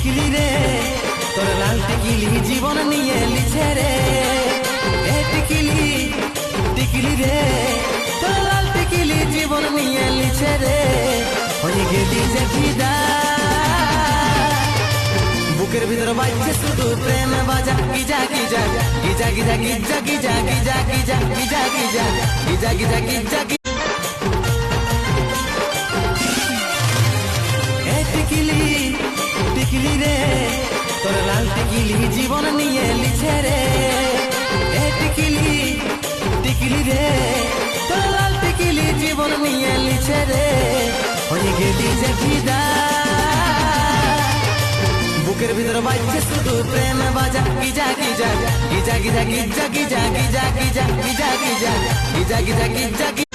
টিকলি রে তোর লাল টিকলি জীবন নিয়ে লিছে রে। এ টিকলি টিকলি রে তোর লাল টিকলি জীবন নিয়ে লিছে রে। হয়ে গেলি যে ফিদা বুকের ভিতর বাজছে শুধু প্রেম বাজা। গিজা গিজা গিজা গিজা গিজা গিজা গিজা গিজা গিজা গিজা গিজা গিজা গিজা গিজা। এ টিকলি টিকলি রে তোর লাল টিকলি জীবন নিয়ে লিছে রে। এ টিকলি টিকলি রে তোর লাল টিকলি জীবন নিয়ে লিছে রে। হয়ে গেলি যে ফিদা বুকের ভিতর বাজছে শুধু প্রেম বাজা। গিজা গিজা গিজা গিজা গিজা গিজা গিজা গিজা গিজা গিজা গিজা গিজা গিজা।